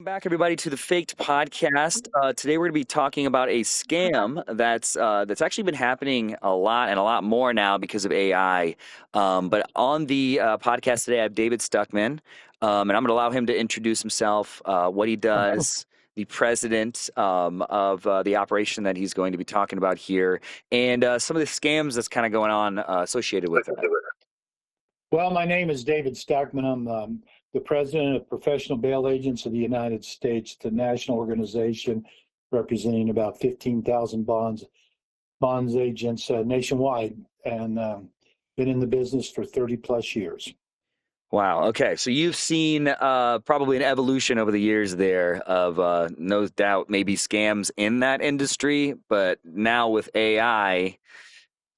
Back, everybody, to the Faked podcast. Today, we're going to be talking about a scam that's actually been happening a lot and a lot more now because of AI. But on the podcast today, I have David Stuckman, and I'm going to allow him to introduce himself, what he does, the president of the operation that he's going to be talking about here, and some of the scams that's kind of going on associated with that. Well, my name is David Stuckman. I'm the president of Professional Bail Agents of the United States, the national organization representing about 15,000 bonds agents nationwide, and been in the business for 30 plus years. Wow. Okay. So you've seen probably an evolution over the years there of no doubt maybe scams in that industry, but now with AI.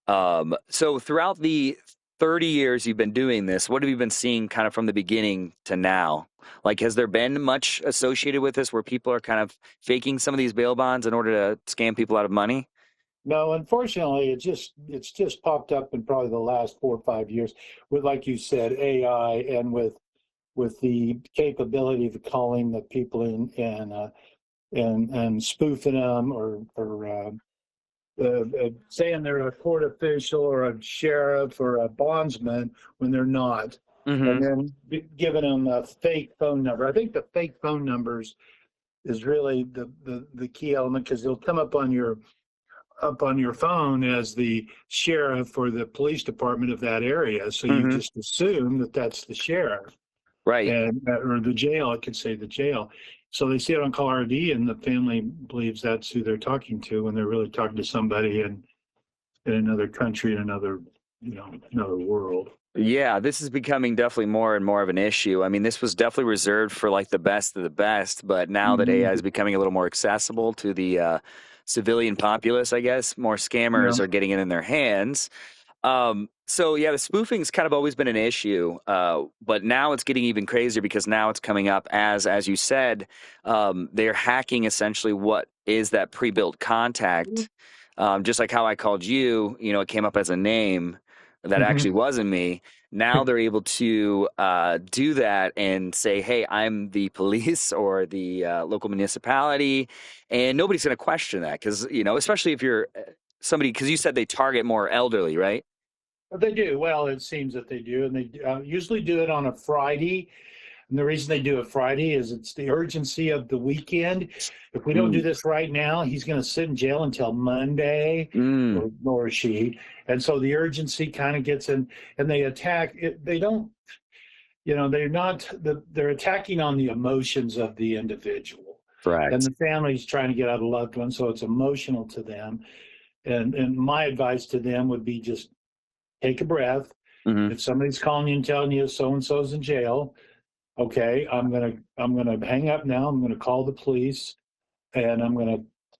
So throughout the 30 years you've been doing this, what have you been seeing kind of from the beginning to now? Like, has there been much associated with this where people are kind of faking some of these bail bonds in order to scam people out of money? No, unfortunately, it's just popped up in probably the last 4 or 5 years with, like you said, AI, and with the capability of calling the people in and spoofing them or saying they're a court official or a sheriff or a bondsman when they're not, and then giving them a fake phone number. I think the fake phone numbers is really the key element, because they'll come up on your phone as the sheriff or the police department of that area, so you just assume that that's the sheriff, Right? or the jail. It could say the jail. So they see it on caller ID, and the family believes that's who they're talking to when they're really talking to somebody in another country, in another world. Yeah, this is becoming definitely more and more of an issue. I mean, this was definitely reserved for like the best of the best, but now that AI is becoming a little more accessible to the civilian populace, I guess, more scammers are getting it in their hands. So yeah, the spoofing's kind of always been an issue, but now it's getting even crazier because now it's coming up as you said, they're hacking essentially what is that pre-built contact, just like how I called you. You know, it came up as a name that actually wasn't me. Now they're able to do that and say, "Hey, I'm the police or the local municipality," and nobody's going to question that because especially if you're somebody, because you said they target more elderly, right? They do. Well, it seems that they do, and they usually do it on a Friday. And the reason they do it Friday is it's the urgency of the weekend. If we don't do this right now, he's going to sit in jail until Monday, or she. And so the urgency kind of gets in, and they attack. They don't, they're attacking on the emotions of the individual. Correct. And the family's trying to get out a loved one, so it's emotional to them. And my advice to them would be just take a breath. If somebody's calling you and telling you so-and-so's in jail, okay, I'm gonna hang up now. I'm gonna call the police, and I'm gonna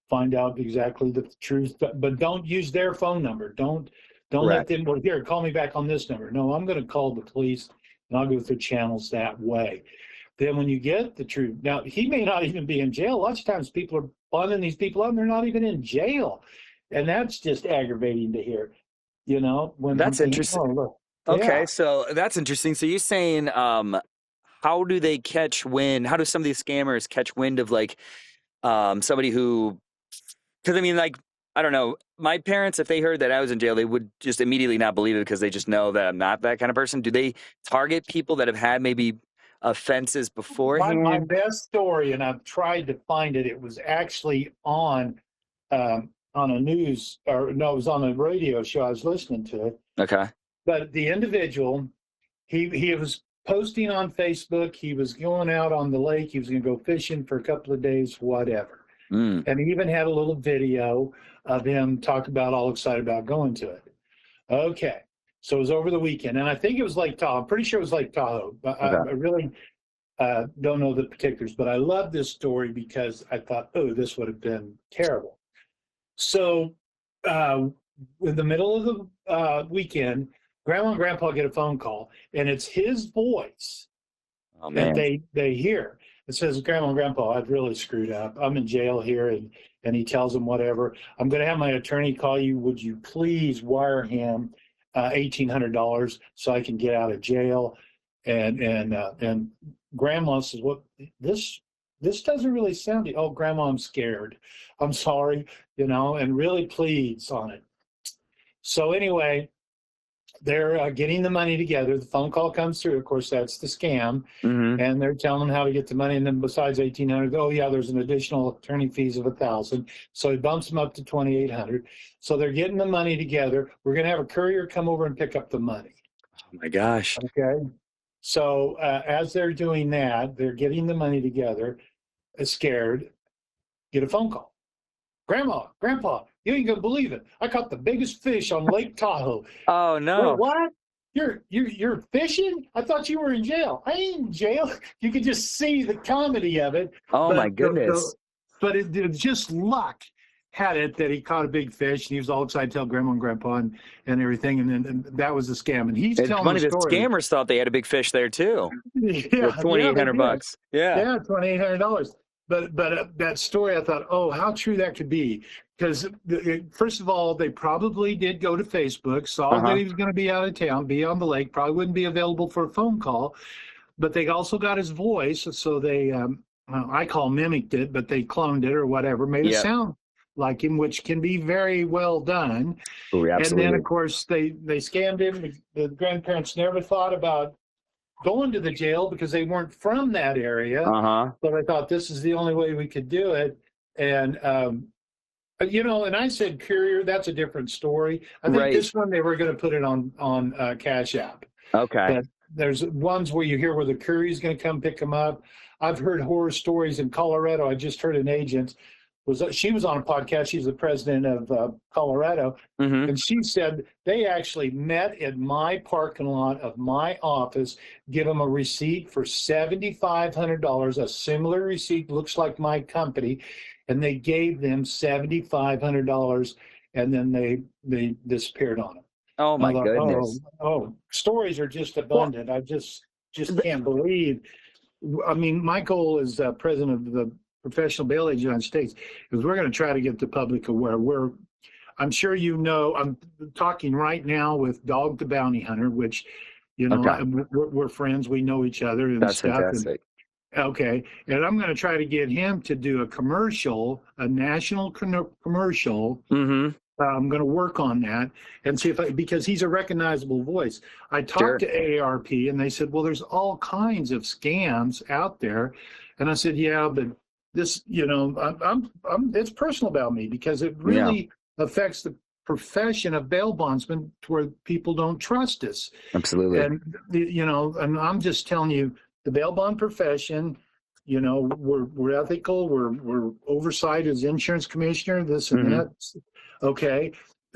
find out exactly the truth. But don't use their phone number. Don't let them. Well, here, call me back on this number. No, I'm gonna call the police, and I'll go through channels that way. Then when you get the truth, now he may not even be in jail. Lots of times people are bonding these people up, and they're not even in jail, and that's just aggravating to hear. When that's interesting. Oh, look. Okay, so that's interesting. So you're saying, how do they catch wind? How do some of these scammers catch wind of like somebody who? Because I mean, like, I don't know. My parents, if they heard that I was in jail, they would just immediately not believe it because they just know that I'm not that kind of person. Do they target people that have had maybe offenses beforehand? My best story, and I've tried to find it. It was actually on a news, or no, it was on a radio show. I was listening to it. Okay. But the individual, he was posting on Facebook. He was going out on the lake. He was going to go fishing for a couple of days, whatever. And he even had a little video of him talking about all excited about going to it. Okay. So it was over the weekend. And I think it was Lake Tahoe. I'm pretty sure it was Lake Tahoe. But I really don't know the particulars. But I love this story because I thought, oh, this would have been terrible. So in the middle of the weekend, Grandma and Grandpa get a phone call, and it's his voice that they hear. It says, "Grandma and Grandpa, I've really screwed up. I'm in jail here," and he tells them whatever. "I'm going to have my attorney call you. Would you please wire him $1,800 so I can get out of jail?" And Grandma says, "What? This this doesn't really sound, oh, Grandma, I'm scared. I'm sorry, and really pleads on it. So anyway, they're getting the money together. The phone call comes through. Of course, that's the scam. Mm-hmm. And they're telling them how to get the money. And then besides 1,800, oh yeah, there's an additional attorney fees of 1,000. So he bumps them up to 2,800. So they're getting the money together. We're going to have a courier come over and pick up the money. Oh my gosh. Okay. So as they're doing that, they're getting the money together, scared, get a phone call. Grandma, Grandpa, you ain't gonna believe it. I caught the biggest fish on Lake Tahoe. Oh no. What? You're fishing? I thought you were in jail. I ain't in jail. You could just see the comedy of it. Oh my goodness. But it just luck had it that he caught a big fish, and he was all excited to tell Grandma and Grandpa and everything, and that was the scam. And he's telling funny, the story. The scammers thought they had a big fish there too. Yeah, $2,800. Yeah, $2,800. But that story, I thought, oh, how true that could be. Because first of all, they probably did go to Facebook, saw that he was going to be out of town, be on the lake, probably wouldn't be available for a phone call. But they also got his voice, so they, I call mimicked it, but they cloned it or whatever, made it sound like him, which can be very well done. Oh, and then, of course, they scammed him. The grandparents never thought about going to the jail because they weren't from that area. But I thought this is the only way we could do it. And, and I said courier, that's a different story. I think this one, they were going to put it on Cash App. Okay. But there's ones where you hear where the courier is going to come pick them up. I've heard horror stories in Colorado. I just heard an agent she was on a podcast. She's the president of Colorado. And she said they actually met at my parking lot of my office, give them a receipt for $7,500, a similar receipt, looks like my company. And they gave them $7,500, and then they disappeared on it. Oh my goodness. Oh, stories are just abundant. I just can't believe. I mean, my goal as president of the Professional Bail Agents United States is we're going to try to get the public aware. I'm sure I'm talking right now with Dog the Bounty Hunter, which, we're friends. We know each other and That's stuff. fantastic. Okay. And I'm going to try to get him to do a national commercial. I'm going to work on that and see because he's a recognizable voice. I talked to AARP and they said, well, there's all kinds of scams out there. And I said, yeah, but this, it's personal about me because it really affects the profession of bail bondsmen to where people don't trust us. Absolutely. And, and I'm just telling you, the bail bond profession, we're ethical. We're oversight as insurance commissioner, this and that. Okay.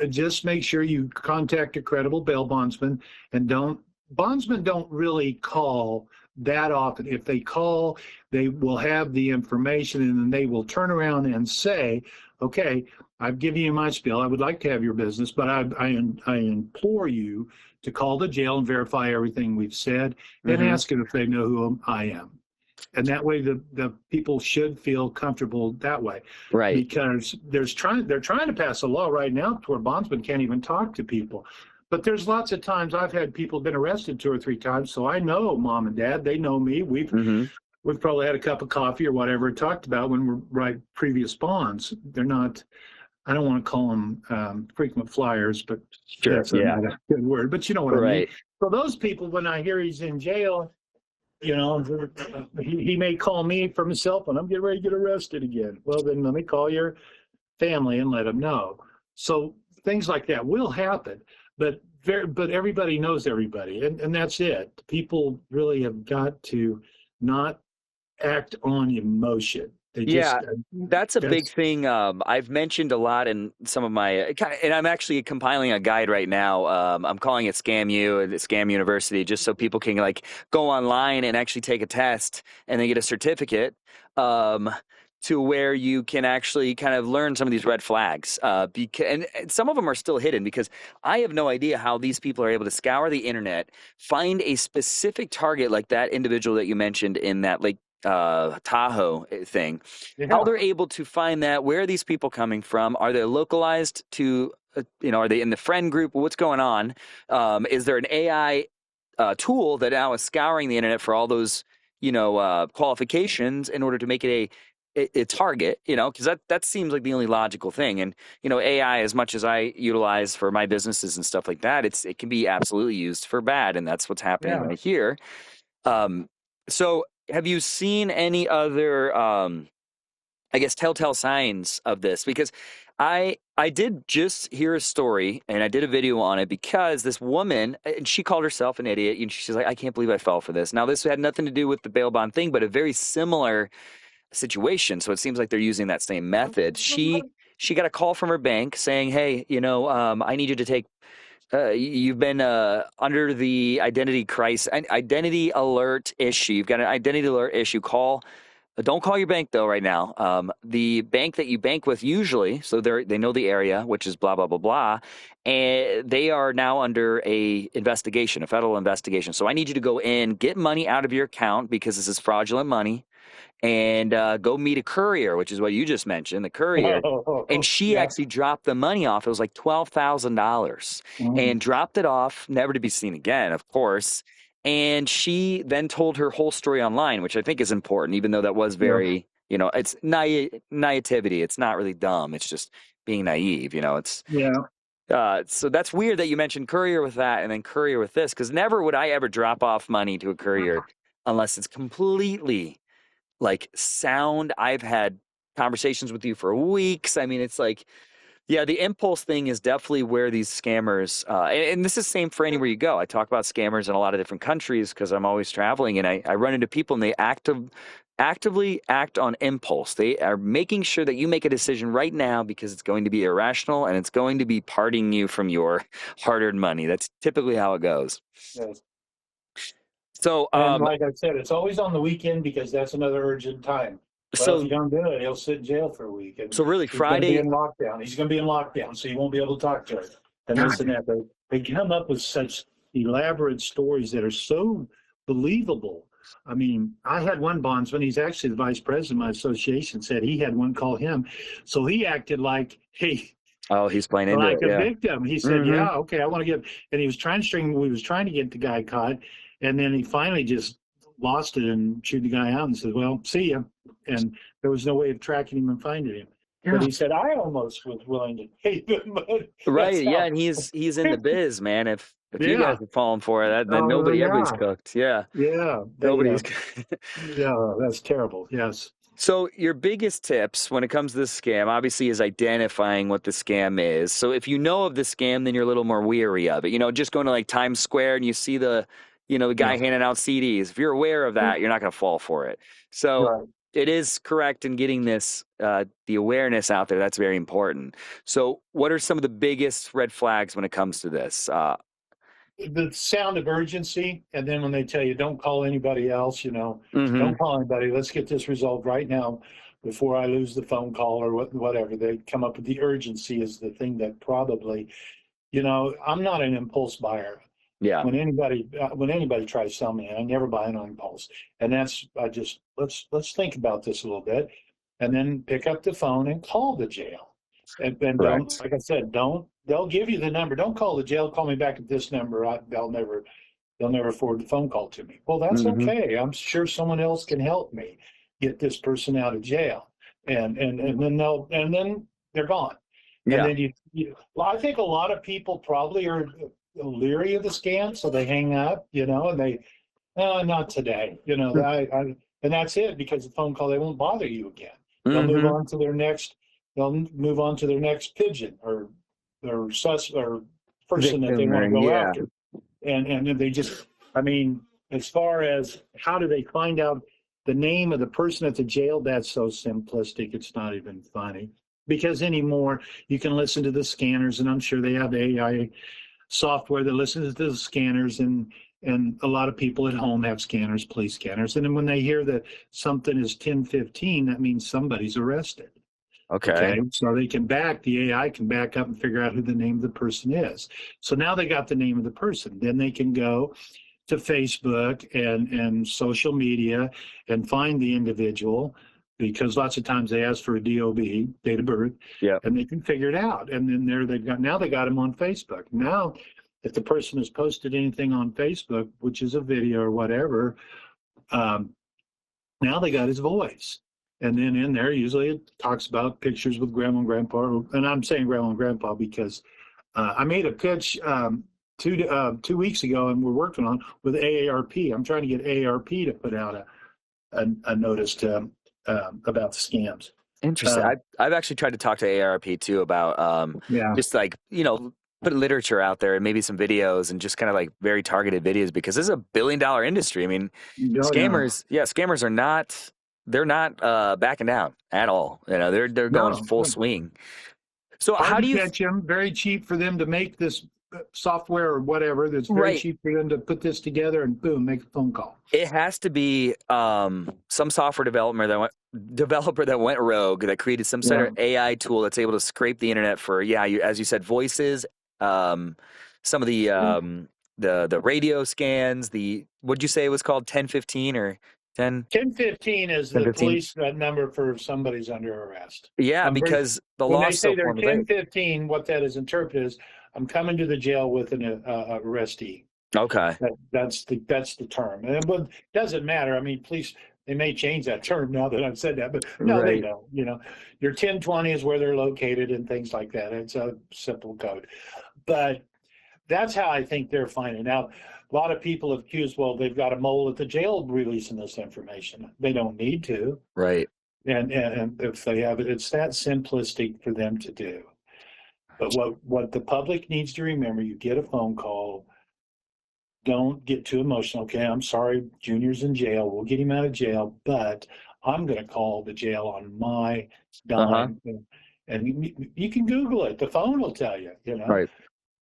Just make sure you contact a credible bail bondsman and bondsmen don't really call that often. If they call, they will have the information and then they will turn around and say, okay, I've given you my spiel. I would like to have your business, but I implore you to call the jail and verify everything we've said and ask them if they know who I am. And that way the people should feel comfortable that way. Right. Because they're trying to pass a law right now to where bondsmen can't even talk to people. But there's lots of times I've had people been arrested 2 or 3 times, so I know Mom and Dad. They know me. We've probably had a cup of coffee or whatever talked about when we write previous bonds. They're not. I don't want to call them frequent flyers, but that's not a good word. But you know what I mean. So those people, when I hear he's in jail, he may call me from his cell phone. I'm getting ready to get arrested again. Well, then let me call your family and let them know. So things like that will happen. But everybody knows everybody, and that's it. People really have got to not act on emotion. That's a big thing. I've mentioned a lot in some of my, and I'm actually compiling a guide right now. I'm calling it Scam U, Scam University, just so people can go online and actually take a test and then get a certificate. To where you can actually kind of learn some of these red flags. And some of them are still hidden because I have no idea how these people are able to scour the internet, find a specific target like that individual that you mentioned in that Lake Tahoe thing. How they're able to find that, where are these people coming from? Are they localized to, are they in the friend group? What's going on? Is there an AI tool that now is scouring the internet for all those qualifications in order to make it a target, because that seems like the only logical thing. And, AI, as much as I utilize for my businesses and stuff like that, it can be absolutely used for bad. And that's what's happening Yeah. right here. So have you seen any other, I guess, telltale signs of this? Because I did just hear a story and I did a video on it because this woman, and she called herself an idiot. And she's like, I can't believe I fell for this. Now, this had nothing to do with the bail bond thing, but a very similar situation. So it seems like they're using that same method. She got a call from her bank saying, hey, I need you to take you've been under the identity alert issue. You've got an identity alert issue. Don't call your bank though right now. The bank that you bank with usually, so they know the area, which is blah blah blah blah, and they are now under a federal investigation. So I need you to go in, get money out of your account because this is fraudulent money, and go meet a courier, which is what you just mentioned, the courier. And she Yeah. actually dropped the money off. It was like $12,000 and dropped it off, never to be seen again, of course. And she then told her whole story online, which I think is important, even though that was very, it's naivety. It's not really dumb. It's just being naive. It's so that's weird that you mentioned courier with that and then courier with this, because never would I ever drop off money to a courier unless it's completely like sound. I've had conversations with you for weeks. I mean, it's like, yeah, the impulse thing is definitely where these scammers, and this is the same for anywhere you go. I talk about scammers in a lot of different countries because I'm always traveling, and I run into people and they actively act on impulse. They are making sure that you make a decision right now because it's going to be irrational and it's going to be parting you from your hard-earned money. That's typically how it goes. Yes. So, And like I said, it's always on the weekend because that's another urgent time. Well, if you don't do it, he'll sit in jail for a week. And so really, Friday, he's going to be in lockdown. He's going to be in lockdown, so you won't be able to talk to him. And this and that. They come up with such elaborate stories that are so believable. I mean, I had one bondsman. He's actually the vice president of my association. Said he had one call him, so he acted like, hey. Oh, he's playing into like it, a victim. He said, "Yeah, okay, I want to get." And he was trying to we was trying to get the guy caught, and then he finally just lost it and chewed the guy out and said, "Well, see ya." And there was no way of tracking him and finding him. Yeah. But he said, "I almost was willing to pay them." Right? Yeah, and he's in the biz, man. If you guys are falling for it, then everybody's cooked. Yeah. Yeah. Nobody's. Yeah, that's terrible. Yes. So your biggest tips when it comes to this scam, obviously, is identifying what the scam is. So if you know of the scam, then you're a little more weary of it. Just going to like Times Square and you see the guy handing out CDs. If you're aware of that, you're not going to fall for it. So it is correct in getting this, the awareness out there. That's very important. So what are some of the biggest red flags when it comes to this? The sound of urgency, and then when they tell you don't call anybody else, don't call anybody, let's get this resolved right now before I lose the phone call or whatever. They come up with the urgency is the thing that probably, I'm not an impulse buyer. Yeah. When anybody tries to sell me, I never buy on impulse, and that's let's think about this a little bit, and then pick up the phone and call the jail, and don't, like I said, they'll give you the number. Don't call the jail. Call me back at this number. They'll never forward the phone call to me. Well, that's okay. I'm sure someone else can help me get this person out of jail, and then they're gone. Yeah. And then I think a lot of people probably are leery of the scam, so they hang up, and they, not today, and that's it, because the phone call, they won't bother you again. They'll move on to their next. They'll move on to their next pigeon or person that they want to go after, and they just. I mean, as far as how do they find out the name of the person at the jail, that's so simplistic. It's not even funny, because anymore you can listen to the scanners, and I'm sure they have AI software that listens to the scanners, and a lot of people at home have scanners, police scanners, and then when they hear that something is 1015, that means somebody's arrested. Okay, so the AI can back up and figure out who the name of the person is. So now they got the name of the person. Then they can go to Facebook and social media and find the individual, because lots of times they ask for a DOB, date of birth, and they can figure it out. And then they got them on Facebook. Now, if the person has posted anything on Facebook, which is a video or whatever, Now they got his voice. And then in there, usually it talks about pictures with grandma and grandpa. And I'm saying grandma and grandpa because I made a pitch 2 weeks ago, and we're working on with AARP. I'm trying to get AARP to put out a notice to about the scams. Interesting. I've actually tried to talk to AARP too about Yeah. just like, put literature out there and maybe some videos and just kind of like very targeted videos, because this is $1 billion industry. I mean, No, scammers they're not backing down at all. They're going no. full swing. So Hard how to do you catch them. Very cheap for them to make this software or whatever. That's very right? cheap for them to put this together and boom, make a phone call. It has to be some software developer that went rogue, that created some sort of AI tool that's able to scrape the internet for, as you said, voices, some of the radio scans. What'd you say it was called? 1015 or 10? 1015 is the 1015? police number for if somebody's under arrest. Yeah, because the when law they say so they're formed today. 1015, what that is interpreted is I'm coming to the jail with an arrestee. Okay. That's the term. And it doesn't matter. I mean, police, they may change that term now that I've said that, but no, they don't. Your 1020 is where they're located and things like that. It's a simple code. But that's how I think they're finding out. A lot of people have accused, well, they've got a mole at the jail releasing this information. They don't need to. Right. And if they have it, it's that simplistic for them to do. But what the public needs to remember, you get a phone call, don't get too emotional. Okay, I'm sorry, Junior's in jail. We'll get him out of jail, but I'm going to call the jail on my dime. And you can Google it. The phone will tell you, Right.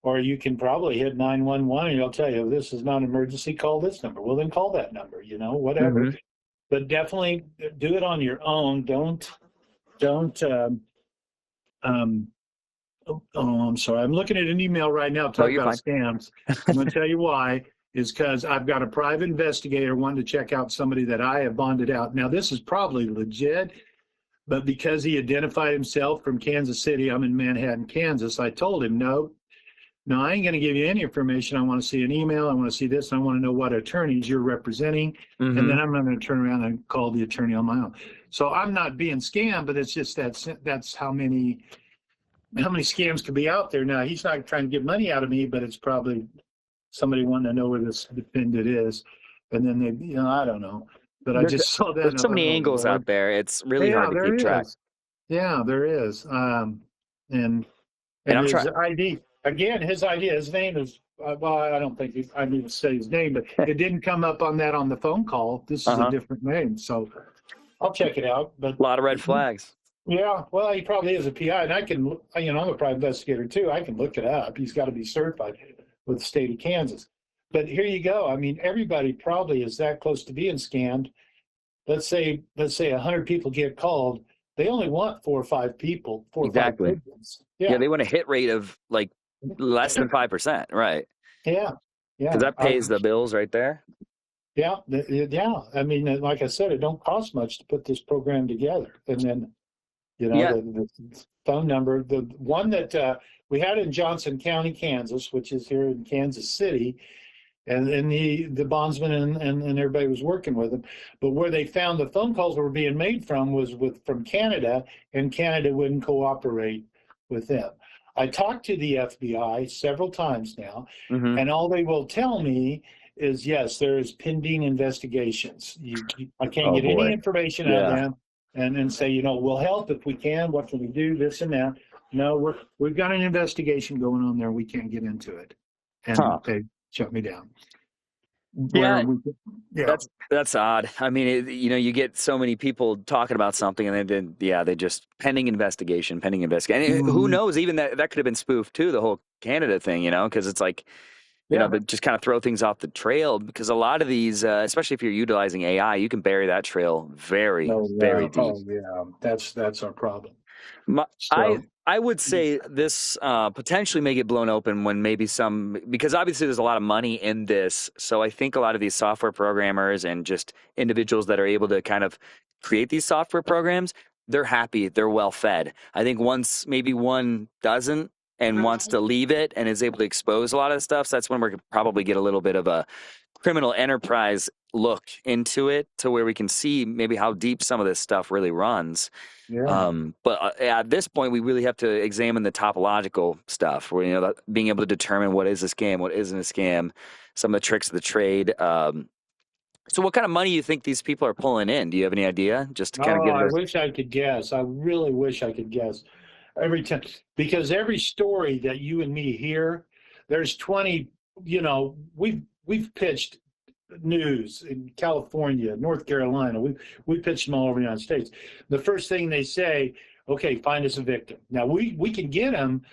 Or you can probably hit 911 and it'll tell you, this is not an emergency, call this number. Well, then call that number, whatever. Mm-hmm. But definitely do it on your own. Don't I'm sorry. I'm looking at an email right now talking about scams. I'm going to tell you why. Is because I've got a private investigator wanting to check out somebody that I have bonded out. Now, this is probably legit, but because he identified himself from Kansas City, I'm in Manhattan, Kansas, I told him, no, I ain't going to give you any information. I want to see an email. I want to see this. And I want to know what attorneys you're representing. Mm-hmm. And then I'm going to turn around and call the attorney on my own. So I'm not being scammed, but it's just that's how many scams could be out there. Now, he's not trying to get money out of me, but it's probably somebody wanting to know where this defendant is. And then they, I don't know. But I just saw that. There's so many angles out there. It's really hard to keep track. Yeah, there is. And his ID, again, his name is, well, I don't think I need to say his name, but it didn't come up on the phone call. This is a different name. So I'll check it out. But a lot of red flags. Yeah, well, he probably is a PI, and I can, I'm a private investigator too. I can look it up. He's got to be certified with the state of Kansas. But here you go. I mean, everybody probably is that close to being scammed. Let's say 100 people get called. They only want 4 or 5 people. Exactly. 5 yeah, they want a hit rate of like less than 5%, right? Yeah. Because that pays the bills right there. Yeah. I mean, like I said, it don't cost much to put this program together, and then. The phone number, the one that we had in Johnson County, Kansas, which is here in Kansas City, and the bondsman and everybody was working with them. But where they found the phone calls were being made from was from Canada, and Canada wouldn't cooperate with them. I talked to the FBI several times now, and all they will tell me is, yes, there is pending investigations. I can't get any information out of them. And then say, we'll help if we can. What can we do? This and that. No, we've got an investigation going on there. We can't get into it, and they shut me down. Yeah, that's odd. I mean, you get so many people talking about something, and then they just pending investigation. And who knows? Even that could have been spoofed too. The whole Canada thing, because it's like. But just kind of throw things off the trail, because a lot of these, especially if you're utilizing AI, you can bury that trail very deep. Oh, yeah, that's our problem. I would say this potentially may get blown open when maybe because obviously there's a lot of money in this. So I think a lot of these software programmers and just individuals that are able to kind of create these software programs, they're happy, they're well fed. I think once maybe one doesn't and wants to leave it and is able to expose a lot of the stuff. So that's when we're gonna probably get a little bit of a criminal enterprise look into it, to where we can see maybe how deep some of this stuff really runs. Yeah. But at this point, we really have to examine the topological stuff, where, being able to determine what is a scam, what isn't a scam, some of the tricks of the trade. So what kind of money do you think these people are pulling in? Do you have any idea? Just to kind of Oh, give I us. wish I could guess. I really wish I could guess. Every time, because every story that you and me hear, there's 20, we've pitched news in California, North Carolina. We pitched them all over the United States. The first thing they say, okay, find us a victim. Now we can get them,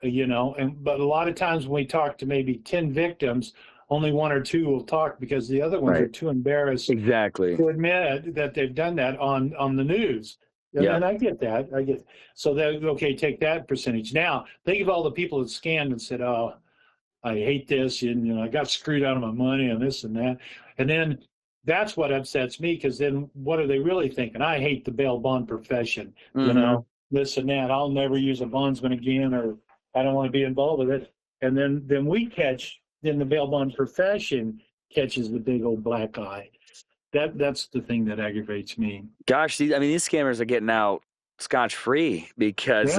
but a lot of times when we talk to maybe 10 victims, only one or two will talk because the other ones are too embarrassed Exactly. to admit that they've done that on the news. And I get that. So that, okay, take that percentage. Now think of all the people that scammed and said, oh, I hate this, and I got screwed out of my money and this and that. And then that's what upsets me, because then what are they really thinking? I hate the bail bond profession, this and that. I'll never use a bondsman again, or I don't want to be involved with it. And then the bail bond profession catches the big old black eye. That's the thing that aggravates me. Gosh, these scammers are getting out scotch-free because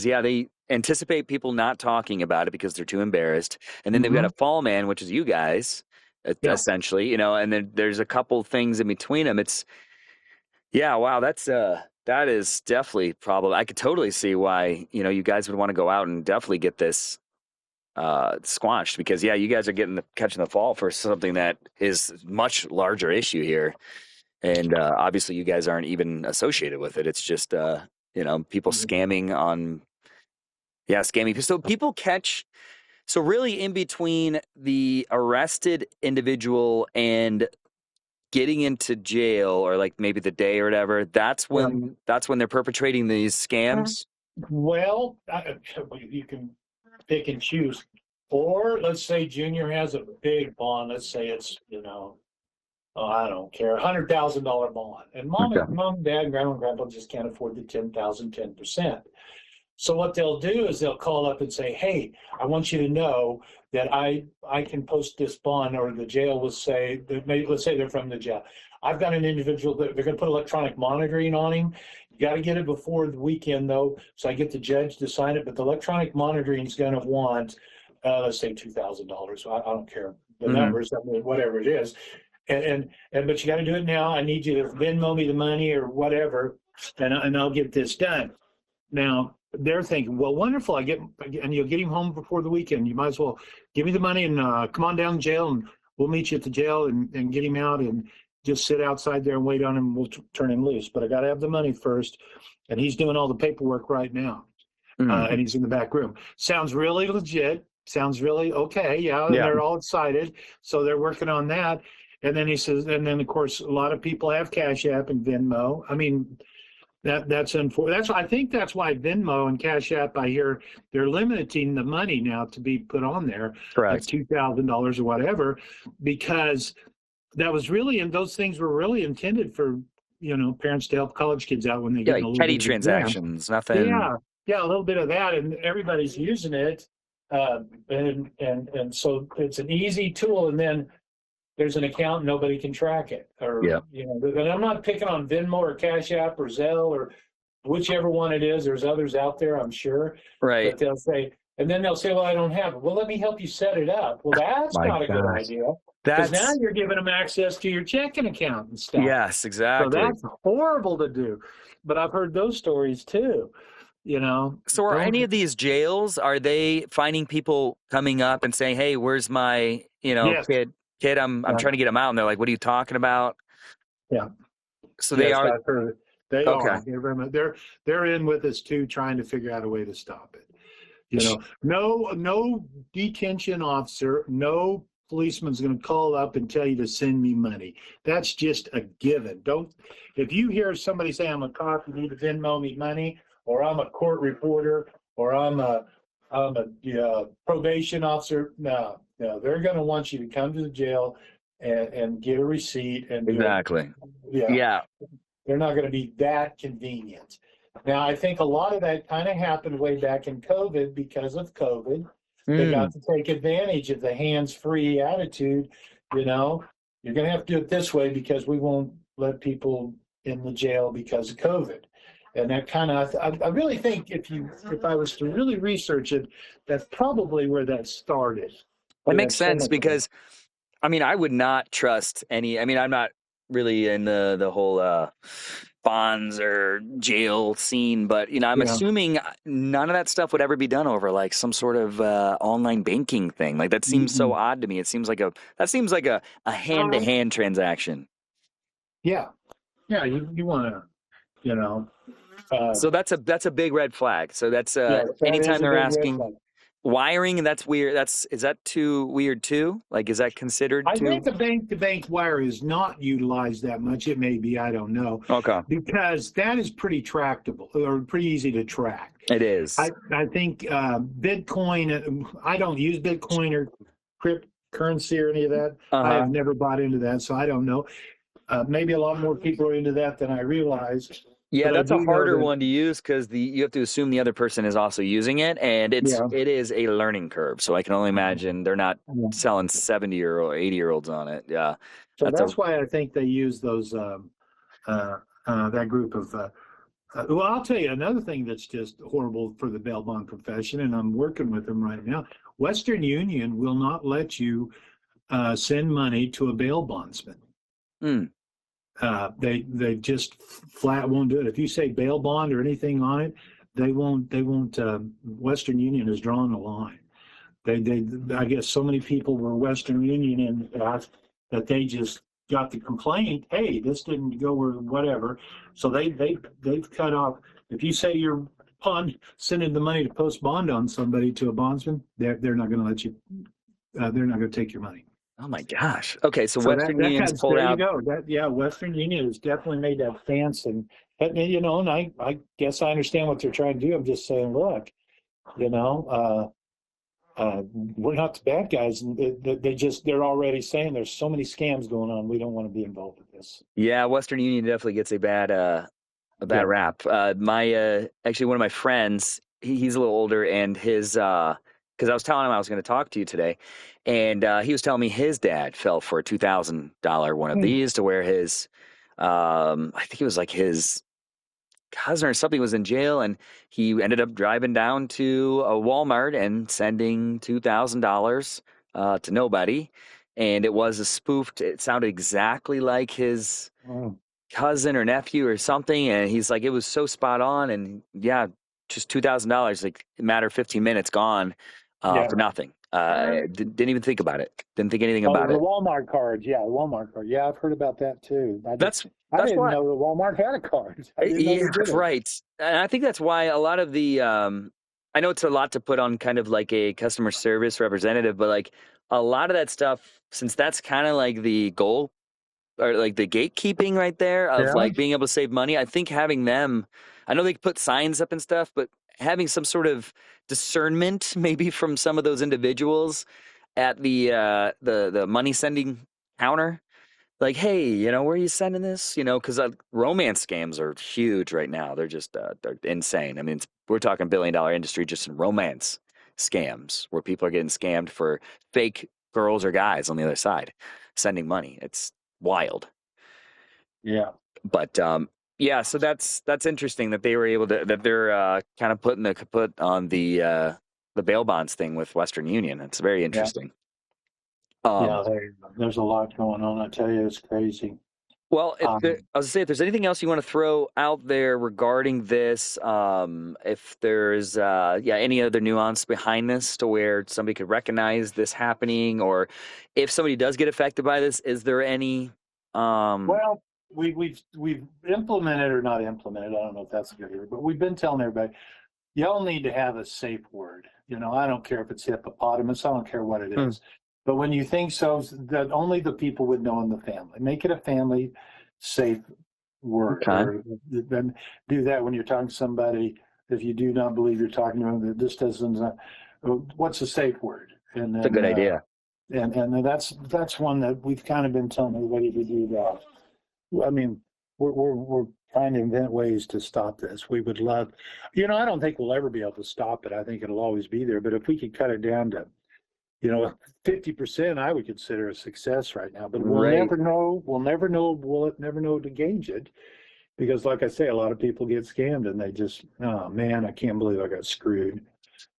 they anticipate people not talking about it because they're too embarrassed. And then they've got a fall man, which is you guys, essentially, and then there's a couple things in between them. Wow, that is definitely problem. I could totally see why, you guys would want to go out and definitely get this squashed, because you guys are catching the fall for something that is much larger issue here. And obviously you guys aren't even associated with it. It's just people scamming on scamming. So people so really in between the arrested individual and getting into jail, or like maybe the day or whatever, that's when they're perpetrating these scams. Well, you can pick and choose. Or let's say Junior has a big bond. Let's say it's, I don't care, $100,000 bond. And mom, dad, grandma, and grandpa just can't afford the 10%. So what they'll do is they'll call up and say, hey, I want you to know that I can post this bond, or the jail will say, let's say they're from the jail. I've got an individual that they're going to put electronic monitoring on him. You got to get it before the weekend, though, so I get the judge to sign it. But the electronic monitoring is going to want, let's say, $2,000. I don't care the numbers, whatever it is. But you got to do it now. I need you to Venmo me the money or whatever, and I'll get this done. Now they're thinking, well, wonderful. And you'll get him home before the weekend. You might as well give me the money and come on down to jail, and we'll meet you at the jail and get him out, and just sit outside there and wait on him. We'll turn him loose. But I got to have the money first, and he's doing all the paperwork right now, and he's in the back room. Sounds really legit. Sounds really okay. And they're all excited, so they're working on that. And then he says, and then of course a lot of people have Cash App and Venmo. I mean, that's unfortunate. I think that's why Venmo and Cash App, I hear they're limiting the money now to be put on there, correct, like $2,000 or whatever, because that was really, and those things were really intended for parents to help college kids out when they get a little petty transactions, nothing. Yeah, a little bit of that, and everybody's using it, and so it's an easy tool, and then there's an account, nobody can track it. And I'm not picking on Venmo or Cash App or Zelle or whichever one it is. There's others out there, I'm sure. Right. But they'll say, well, I don't have it. Well, let me help you set it up. Well, that's not a good idea. Because now you're giving them access to your checking account and stuff. Yes, exactly. So that's horrible to do. But I've heard those stories too. So are any of these jails, are they finding people coming up and saying, hey, where's my, kid, I'm trying to get them out, and they're like, what are you talking about? Yeah. So they are. I've heard it. They are. They're in with us too, trying to figure out a way to stop it. No detention officer, no policeman's going to call up and tell you to send me money. That's just a given. If you hear somebody say, I'm a cop, you need to Venmo me money, or I'm a court reporter, or I'm a probation officer, no, they're going to want you to come to the jail and get a receipt. And exactly. Yeah. They're not going to be that convenient. Now, I think a lot of that kind of happened way back in COVID because of COVID. They got to take advantage of the hands-free attitude. You know, you're going to have to do it this way because we won't let people in the jail because of COVID. And that kind of, I really think if I was to really research it, that's probably where that started. It makes sense because, I mean, I would not trust any. I mean, I'm not really in the whole bonds or jail scene, but you know, I'm assuming none of that stuff would ever be done over like some sort of online banking thing. Like that seems so odd to me. It seems like a hand-to-hand transaction. Yeah, yeah. You want to, you know. So that's a big red flag. So that's anytime they're asking wiring, and that's weird. Is that too weird too? Like, is that considered? I think the bank-to-bank wire is not utilized that much. It may be, I don't know. Okay. Because that is pretty tractable or pretty easy to track. It is. I think Bitcoin. I don't use Bitcoin or cryptocurrency or any of that. I have never bought into that, so I don't know. Maybe a lot more people are into that than I realized. Yeah, that's a harder one to use because you have to assume the other person is also using it, and it is a learning curve. So I can only imagine they're not selling 70 or 80-year-olds on it. Yeah, so that's why I think they use those that group of. Well, I'll tell you another thing that's just horrible for the bail bond profession, and I'm working with them right now. Western Union will not let you send money to a bail bondsman. They just flat won't do it. If you say bail bond or anything on it, they won't. Western Union has drawn the line. I guess so many people were Western Union in that they just got the complaint. Hey, this didn't go or whatever. So they've cut off. If you say you're sending the money to post bond on somebody to a bondsman, they're not going to let you. They're not going to take your money. Oh my gosh. Okay, so Western Union's pulled out. There you go. Western Union has definitely made that stance, and you know, and I guess I understand what they're trying to do. I'm just saying, look, you know, we're not the bad guys, and they're already saying there's so many scams going on. We don't want to be involved with this. Yeah, Western Union definitely gets a bad rap. Actually, one of my friends, he's a little older, and his because I was telling him I was going to talk to you today, and he was telling me his dad fell for a $2,000 one of these to where his, I think it was like his cousin or something was in jail, and he ended up driving down to a Walmart and sending $2,000 to nobody, and it was a spoofed. It sounded exactly like his cousin or nephew or something, and he's like, it was so spot on, and yeah, just $2,000, like a matter of 15 minutes gone. For nothing. Didn't even think about it. Didn't think anything about it. The Walmart card. Yeah, the Walmart card. Yeah, I've heard about that too. I didn't know the Walmart had a card. Yeah, right. And I think that's why a lot of the, I know it's a lot to put on kind of like a customer service representative, but like a lot of that stuff, since that's kind of like the goal or like the gatekeeping right there of like being able to save money, I think having them, I know they put signs up and stuff, but having some sort of discernment maybe from some of those individuals at the money sending counter, like, hey, you know, where are you sending this? You know, because romance scams are huge right now. They're just they're insane. I mean, we're talking $1 billion industry just in romance scams where people are getting scammed for fake girls or guys on the other side sending money. It's wild. Yeah. But yeah, so that's interesting that they were able to, that they're kind of putting the kaput on the bail bonds thing with Western Union. It's very interesting. There's a lot going on. I tell you, it's crazy. Well, I was going to say, if there's anything else you want to throw out there regarding this, if there's any other nuance behind this to where somebody could recognize this happening, or if somebody does get affected by this, is there any? Well, we've implemented or not implemented. I don't know if that's a good word, but we've been telling everybody, y'all need to have a safe word. You know, I don't care if it's hippopotamus. I don't care what it is. But when you think so, that only the people would know in the family. Make it a family safe word. Okay. Then do that when you're talking to somebody. If you do not believe you're talking to them, this doesn't. What's a safe word? And then, that's a good idea. And that's one that we've kind of been telling everybody to do that. I mean, we're trying to invent ways to stop this. We would love, I don't think we'll ever be able to stop it. I think it'll always be there. But if we could cut it down to, 50%, I would consider a success right now. But we'll Right. never know. We'll never know. We'll never know to gauge it. Because, like I say, a lot of people get scammed and they just, oh man, I can't believe I got screwed. And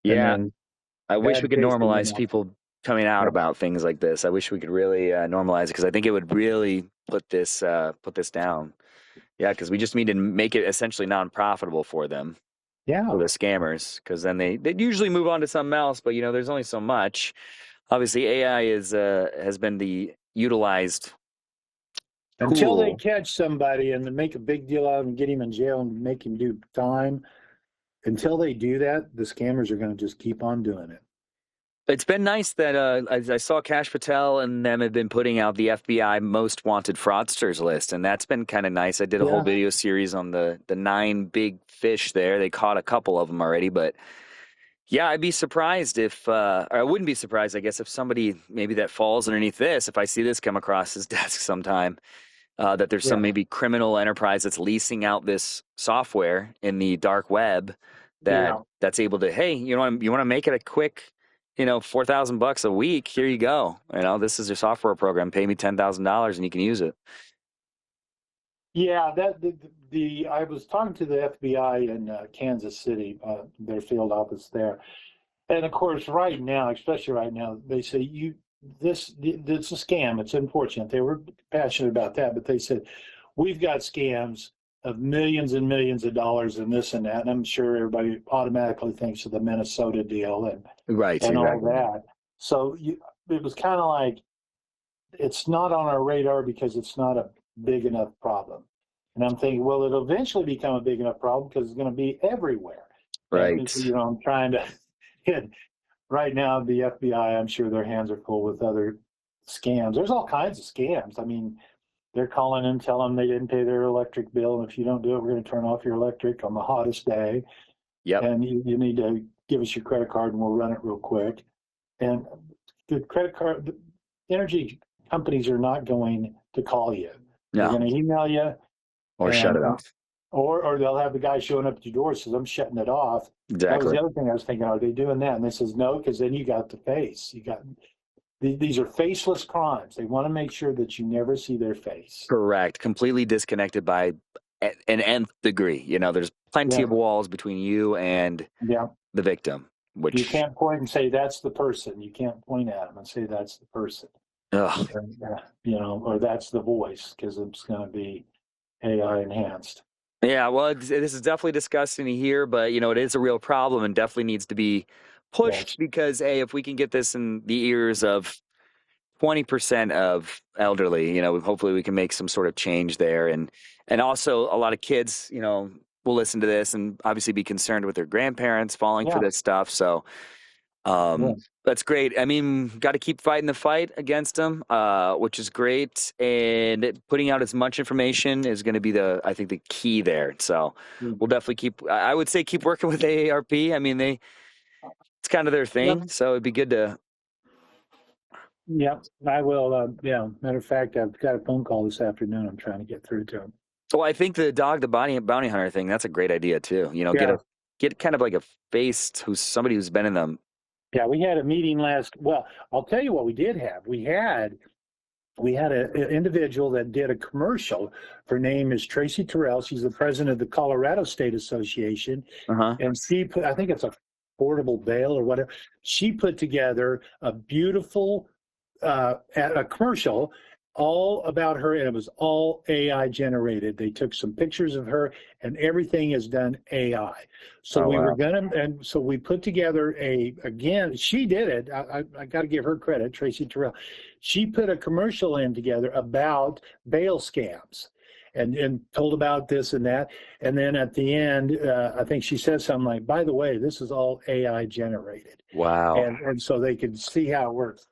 Yeah. then I wish we bad could taste in the normalize mouth. people coming out Yeah. about things like this. I wish we could really normalize it because I think it would really put this down. Yeah, because we just need to make it essentially non-profitable for them, Yeah. for the scammers, because then they usually move on to something else. But there's only so much. Obviously, AI has been the utilized Until they tool. catch somebody and then make a big deal out of him, get him in jail and make him do time, until they do that, the scammers are going to just keep on doing it. It's been nice that I saw Kash Patel and them have been putting out the FBI most wanted fraudsters list, and that's been kind of nice. I did a whole video series on the 9 big fish there. They caught a couple of them already, but yeah, I'd be surprised if, or I wouldn't be surprised, I guess, if somebody maybe that falls underneath this, if I see this come across his desk sometime, that there's some maybe criminal enterprise that's leasing out this software in the dark web that's able to, hey, you want to make it a quick, $4,000 a week. Here you go. This is your software program. Pay me $10,000 and you can use it. Yeah, I was talking to the FBI in Kansas City, their field office there, and of course, right now, especially right now, they say this it's a scam. It's unfortunate. They were passionate about that, but they said we've got scams of millions and millions of dollars and this and that. And I'm sure everybody automatically thinks of the Minnesota deal and all that. So it was kind of like it's not on our radar because it's not a big enough problem. And I'm thinking, well, it'll eventually become a big enough problem because it's going to be everywhere. Right. And, I'm trying to hit. Right now, the FBI, I'm sure their hands are full with other scams. There's all kinds of scams. I mean, they're calling and telling them they didn't pay their electric bill. And if you don't do it, we're going to turn off your electric on the hottest day. Yep. And you need to give us your credit card and we'll run it real quick. And the credit card, the energy companies are not going to call you. No. They're going to email you. Or shut it off. Or they'll have the guy showing up at your door says, I'm shutting it off. Exactly. That was the other thing I was thinking, are they doing that? And they says, no, because then you got the face. These are faceless crimes. They want to make sure that you never see their face. Correct. Completely disconnected by an nth degree. There's plenty of walls between you and the victim. Which you can't point and say that's the person. You can't point at them and say that's the person. Ugh. Or that's the voice because it's going to be AI enhanced. Yeah, well, this is definitely disgusting to hear, but it is a real problem and definitely needs to be pushed because, if we can get this in the ears of 20% of elderly, hopefully we can make some sort of change there, and also a lot of kids, will listen to this and obviously be concerned with their grandparents falling for this stuff. So, that's great. I mean, got to keep fighting the fight against them, which is great. And putting out as much information is going to be I think the key there. So we'll definitely I would say keep working with AARP. I mean, it's kind of their thing. So it'd be good to. Yeah, I will. Matter of fact, I've got a phone call this afternoon. I'm trying to get through to him. Well, I think the bounty hunter thing, that's a great idea too. Get kind of like a face somebody who's been in them. Yeah, we had a meeting well, I'll tell you what we did have. We had an individual that did a commercial. Her name is Tracy Terrell. She's the president of the Colorado State Association. And she put, I think it's a portable bail or whatever. She put together a beautiful a commercial all about her, and it was all AI generated. They took some pictures of her, and everything is done AI. So so we put together again, she did it. I got to give her credit, Tracy Terrell. She put a commercial in together about bail scams and told about this and that. And then at the end, I think she said something like, by the way, this is all AI generated. Wow. And so they could see how it works.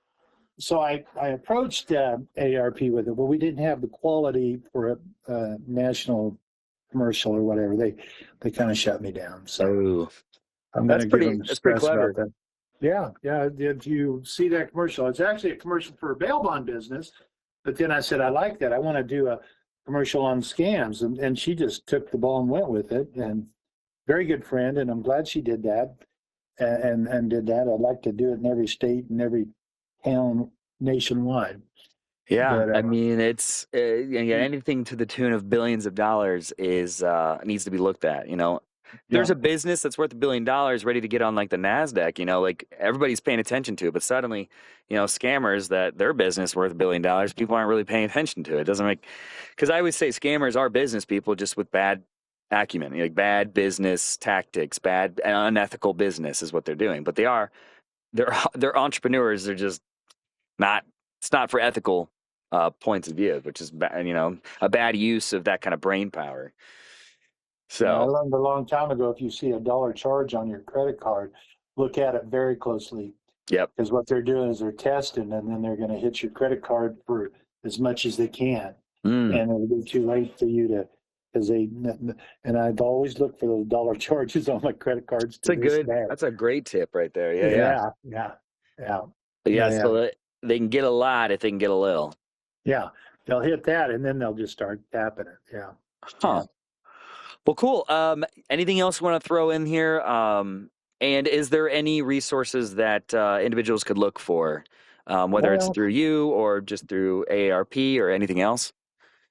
So I approached ARP with it, but we didn't have the quality for a national commercial or whatever. They kind of shut me down. So I'm going to give them stress about that. Yeah. If you see that commercial, it's actually a commercial for a bail bond business. But then I said, I like that. I want to do commercial on scams, and she just took the ball and went with it. And very good friend, and I'm glad she did that. And did that. I'd like to do it in every state and every town nationwide. Yeah, But I mean, it's anything to the tune of billions of dollars is needs to be looked at. There's yeah, a business that's worth $1 billion ready to get on like the Nasdaq. Like everybody's paying attention to it, but suddenly, scammers that their business worth $1 billion, people aren't really paying attention to it. It doesn't make because I always say scammers are business people just with bad acumen, like bad business tactics, bad and unethical business is what they're doing. But they're entrepreneurs. They're just not. It's not for ethical points of view, which is a bad use of that kind of brain power. I So, learned a long time ago, if you see $1 charge on your credit card, look at it very closely. yep. Because what they're doing is they're testing, and then they're going to hit your credit card for as much as they can. And it'll be too late for you to, and I've always looked for those $1 charges on my credit cards. That's a great tip right there. Yeah. So they can get a lot if they can get a little. Yeah. They'll hit that, and then they'll just start tapping it. Yeah. Huh. Well, cool. Anything else you want to throw in here? And is there any resources that individuals could look for, whether it's through you or just through AARP or anything else?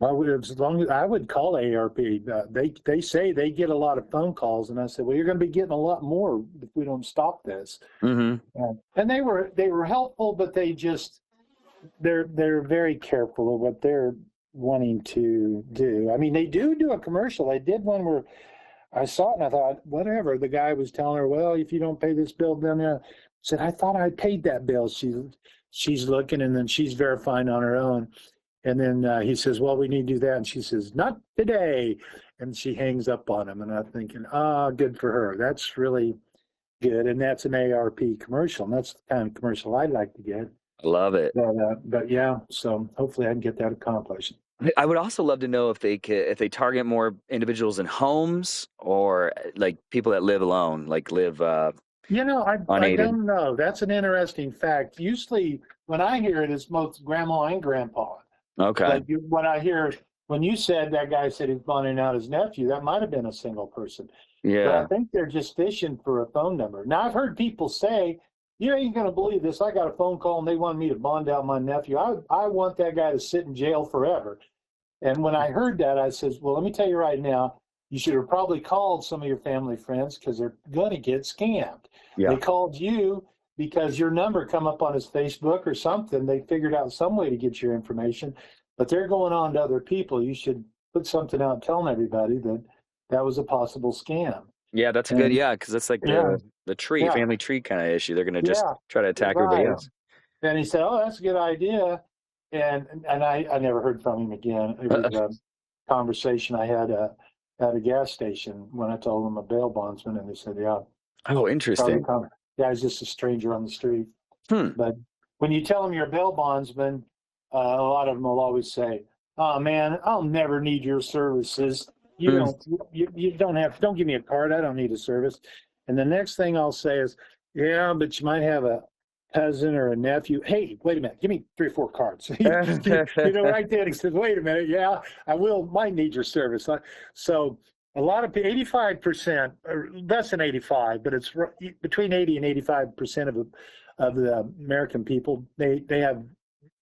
I would call AARP. They say they get a lot of phone calls, and I said, well, you're going to be getting a lot more if we don't stop this. Mm-hmm. And they were helpful, but they're very careful of what they're wanting to do. I mean, they do a commercial. They did one where I saw it and I thought, whatever. The guy was telling her, well, if you don't pay this bill, then said, I thought I paid that bill. She's looking, and then she's verifying on her own. And then he says, well, we need to do that. And she says, not today. And she hangs up on him. And I'm thinking, good for her. That's really good. And that's an AARP commercial. And that's the kind of commercial I'd like to get. I love it. But yeah, so hopefully I can get that accomplished. I would also love to know if they target more individuals in homes or like people that live alone, like live I don't know. That's an interesting fact. Usually when I hear it, it's both grandma and grandpa. Okay. Like when you said that guy said he's bonding out his nephew, that might have been a single person. Yeah. But I think they're just fishing for a phone number. Now, I've heard people say, you ain't going to believe this. I got a phone call and they wanted me to bond out my nephew. I want that guy to sit in jail forever. And when I heard that, I says, well, let me tell you right now, you should have probably called some of your family friends because they're going to get scammed. Yeah. They called you because your number come up on his Facebook or something. They figured out some way to get your information, but they're going on to other people. You should put something out telling everybody that was a possible scam. Yeah, that's a good, because that's like the tree, family tree kind of issue. They're going to just try to attack everybody else. And he said, oh, that's a good idea. And I never heard from him again. It was a conversation I had at a gas station when I told them a bail bondsman, and they said, yeah. Oh, interesting. Yeah, he's just a stranger on the street. But when you tell them you're a bail bondsman, a lot of them will always say, oh, man, I'll never need your services. You don't give me a card. I don't need a service. And the next thing I'll say is, yeah, but you might have a cousin or a nephew. Hey, wait a minute. Give me 3 or 4 cards. Right there. He says, wait a minute. Yeah, I might need your service. So a lot of 85%, or less than 85, but it's between 80 and 85% of the American people, they have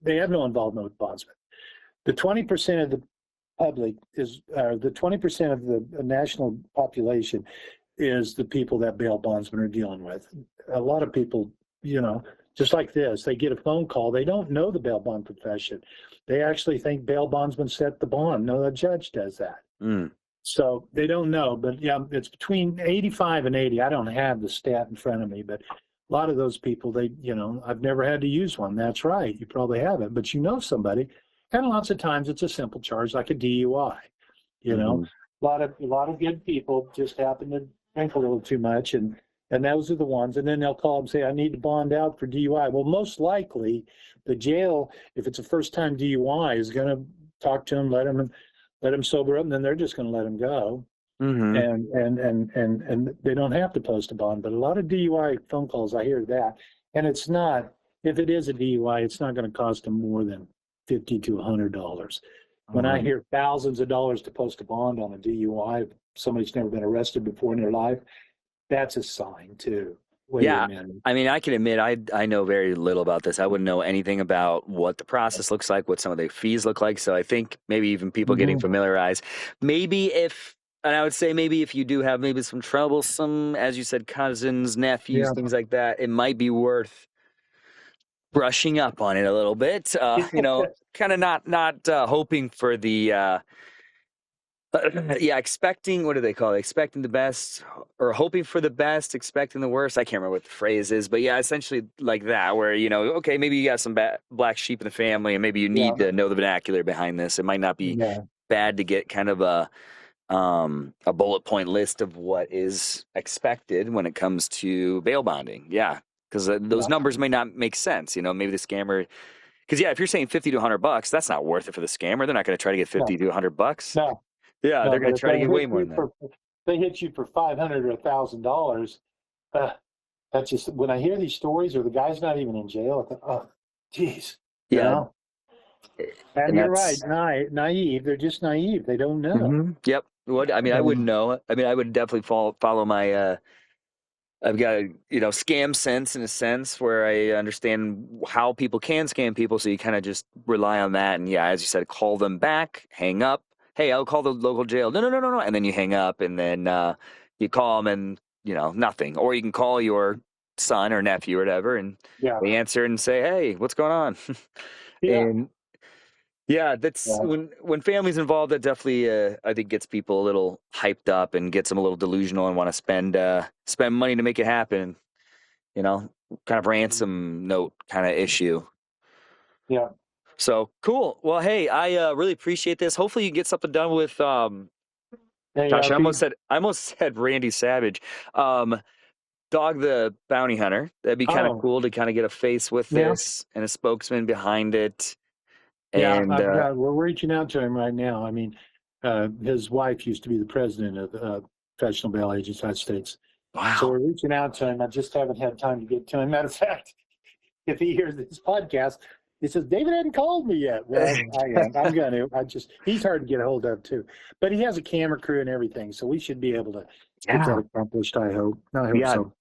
no involvement with bondsmen. The 20% of the public is the 20% of the national population is the people that bail bondsmen are dealing with. A lot of people, just like this, they get a phone call. They don't know the bail bond profession. They actually think bail bondsmen set the bond. No, the judge does that. So they don't know. But yeah, it's between 85 and 80. I don't have the stat in front of me, but a lot of those people, I've never had to use one. That's right. You probably haven't, but you know somebody. And lots of times it's a simple charge like a DUI. A lot of good people just happen to drink a little too much, and those are the ones. And then they'll call and say, I need to bond out for DUI. Well, most likely the jail, if it's a first-time DUI, is going to talk to them, let them sober up, and then they're just going to let them go. And they don't have to post a bond. But a lot of DUI phone calls, I hear that, and it's not. If it is a DUI, it's not going to cost them more than $50 to $100. When I Right. hear thousands of dollars to post a bond on a DUI, somebody's never been arrested before in their life, that's a sign too. Wait a Yeah. minute. I mean, I can admit I know very little about this. I wouldn't know anything about what the process looks like, what some of the fees look like. So I think maybe even people getting Mm-hmm. familiarized. Maybe if, and I would say maybe if you do have maybe some troublesome, as you said, cousins, nephews, Yeah. things like that, it might be worth brushing up on it a little bit. Kind of not hoping for the yeah, expecting, what do they call it? Expecting the best or hoping for the best, expecting the worst. I can't remember what the phrase is, but yeah, essentially like that, where, okay, maybe you got some black sheep in the family and maybe you Yeah. need to know the vernacular behind this. It might not be Yeah. bad to get kind of a bullet point list of what is expected when it comes to bail bonding. Yeah. Because those Yeah. numbers may not make sense. Maybe the scammer, because yeah, if you're saying 50 to $100, that's not worth it for the scammer. They're not going to try to get No. 50 to $100. No. Yeah, No. they're going But to if try to they get way hit more you than that. for they hit you for $500 or $1,000, that's just when I hear these stories, or the guy's not even in jail. I think, oh, geez, you Yeah, know. And and you're right, that's naive. They're just naive. They don't know. yep. What I mean, I wouldn't And know. I mean, I would definitely follow my. I've got scam sense in a sense where I understand how people can scam people. So you kind of just rely on that, and yeah, as you said, call them back, hang up. Hey, I'll call the local jail. No, no, no, no, no, and then you hang up, and then you call them, and nothing. Or you can call your son or nephew or whatever, and yeah, they answer and say, "Hey, what's going on?" yeah, and yeah, that's yeah, when family's involved. That definitely, I think, gets people a little hyped up and gets them a little delusional and want to spend money to make it happen. Kind of ransom note kind of issue. yeah. So cool. Well, hey, I really appreciate this. Hopefully, you can get something done with. Hey, Gosh, RP. I almost said Randy Savage, Dog the Bounty Hunter. That'd be kind of Oh, cool to kind of get a face with yeah, this and a spokesman behind it. yeah. And We're reaching out to him right now. I mean, his wife used to be the president of Professional Bail Agents United States. So wow, we're reaching out to him. I just haven't had time to get to him. Matter of fact, if he hears this podcast, he says, David hadn't called me yet. Well, I am. I'm going to. He's hard to get a hold of too. But he has a camera crew and everything. So we should be able to get that yeah, accomplished, I hope. I hope yeah. so.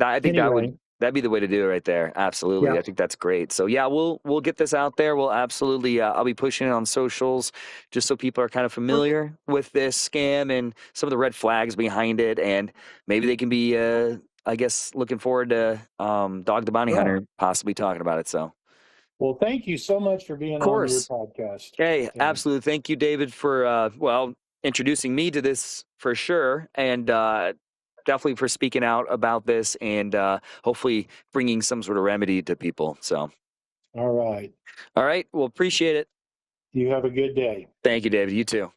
I think Anyway, that'd be the way to do it right there. yeah. Absolutely. I think that's great. So yeah, we'll get this out there. We'll absolutely I'll be pushing it on socials just so people are kind of familiar with this scam and some of the red flags behind it, and maybe they can be I guess looking forward to Dog the Bounty Yeah. Hunter possibly talking about it. So of Well, thank you so much for being on your course. podcast. Hey, And absolutely. Thank you, David, for introducing me to this for sure, and definitely for speaking out about this and hopefully bringing some sort of remedy to people. So, all right. all right, well, appreciate it. You have a good day. Thank you, David. You too.